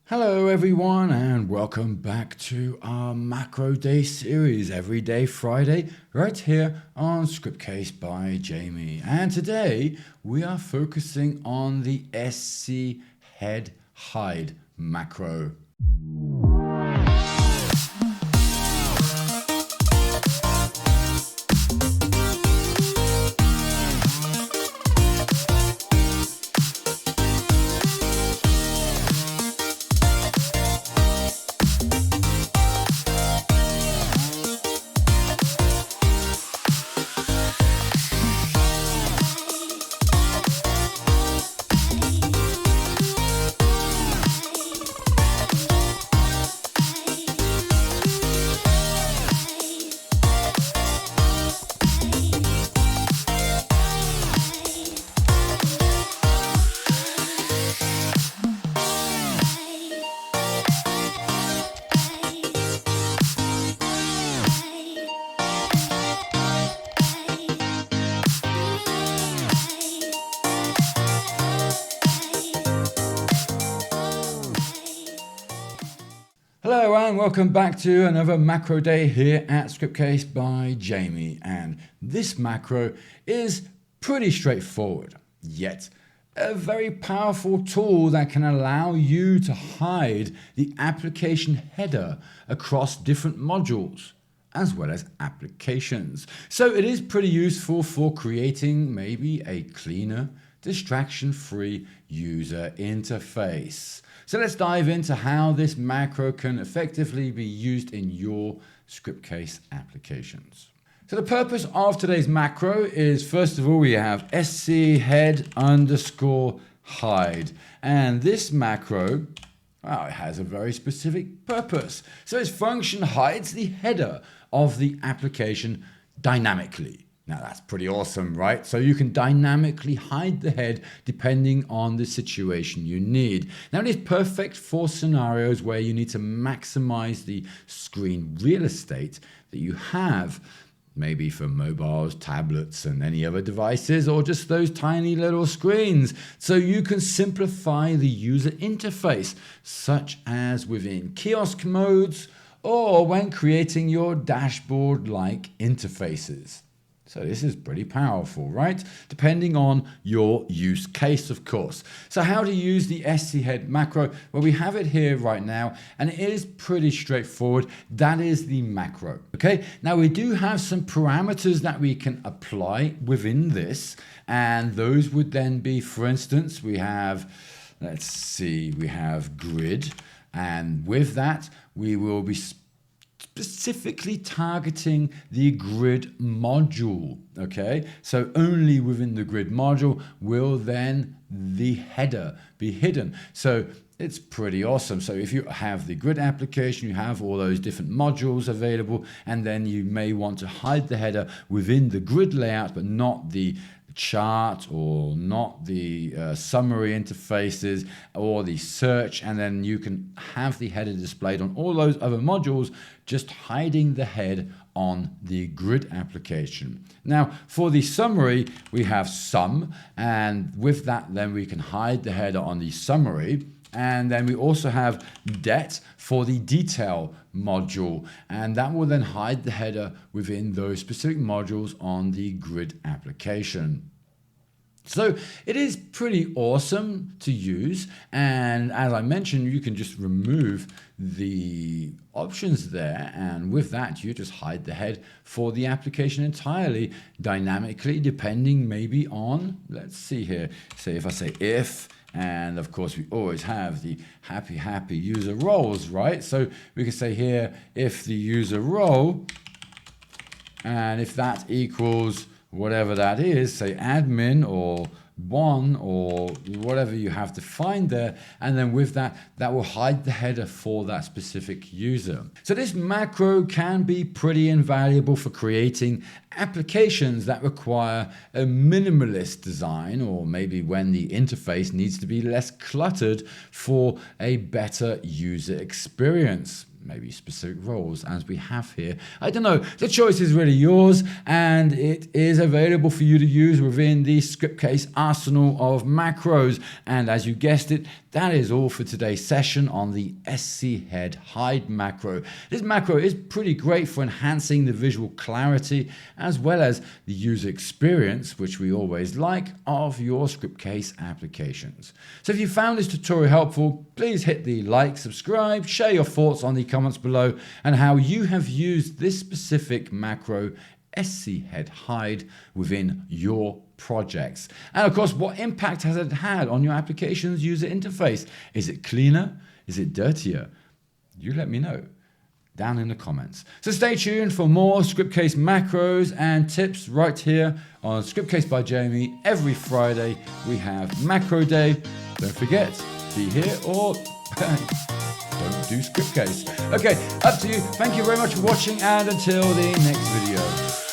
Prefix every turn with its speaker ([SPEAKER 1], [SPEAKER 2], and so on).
[SPEAKER 1] Hello everyone and welcome back to our Macro Day series every day Friday right here on Scriptcase by Jamie. And today we are focusing on the SC head hide macro. Hello and welcome back to another macro day here at Scriptcase by Jamie, and this macro is pretty straightforward, yet a very powerful tool that can allow you to hide the application header across different modules as well as applications. So it is pretty useful for creating maybe a cleaner, distraction-free user interface. So let's dive into how this macro can effectively be used in your Scriptcase applications. So the purpose of today's macro is, first of all, we have sc head underscore hide. And this macro, well, it has a very specific purpose. So its function hides the header of the application dynamically. Now that's pretty awesome, right? So you can dynamically hide the head depending on the situation you need. Now it is perfect for scenarios where you need to maximize the screen real estate that you have, maybe for mobiles, tablets, and any other devices, or just those tiny little screens. So you can simplify the user interface, such as within kiosk modes or when creating your dashboard-like interfaces. So this is pretty powerful, right? Depending on your use case, of course. So how to use the SC head macro? Well, we have it here right now, and it is pretty straightforward. That is the macro, okay? Now we do have some parameters that we can apply within this, and those would then be, for instance, we have, let's see, we have grid, and with that, we will be specifically targeting the grid module, okay? So only within the grid module will then the header be hidden. So it's pretty awesome. So if you have the grid application, you have all those different modules available, and then you may want to hide the header within the grid layout, but not the chart or not the summary interfaces or the search, and then you can have the header displayed on all those other modules, just hiding the head on the grid application. Now for the summary, we have sum, and with that then we can hide the header on the summary. And then we also have det for the detail module, and that will then hide the header within those specific modules on the grid application. So it is pretty awesome to use, and as I mentioned, you can just remove the options there, and with that you just hide the head for the application entirely dynamically, depending maybe on, let's see here, say if I say if, and of course we always have the happy user roles, right? So we can say here, if the user role, and if that equals whatever that is, say admin or 1 or whatever you have defined there, and then with that, that will hide the header for that specific user. So this macro can be pretty invaluable for creating applications that require a minimalist design, or maybe when the interface needs to be less cluttered for a better user experience. maybe specific roles as we have here. I don't know, the choice is really yours, and it is available for you to use within the Scriptcase arsenal of macros. And as you guessed it, that is all for today's session on the SC head hide macro. This macro is pretty great for enhancing the visual clarity as well as the user experience, which we always like, of your Scriptcase applications. So if you found this tutorial helpful, please hit the like, subscribe, share your thoughts on the comments below and how you have used this specific macro SC head hide within your projects. And of course, what impact has it had on your application's user interface? Is it cleaner? Is it dirtier? You let me know down in the comments. So stay tuned for more Scriptcase macros and tips right here on Scriptcase by Jamie. Every Friday we have macro day. Don't forget, be here or don't do Scriptcase. Okay, up to you. Thank you very much for watching and until the next video.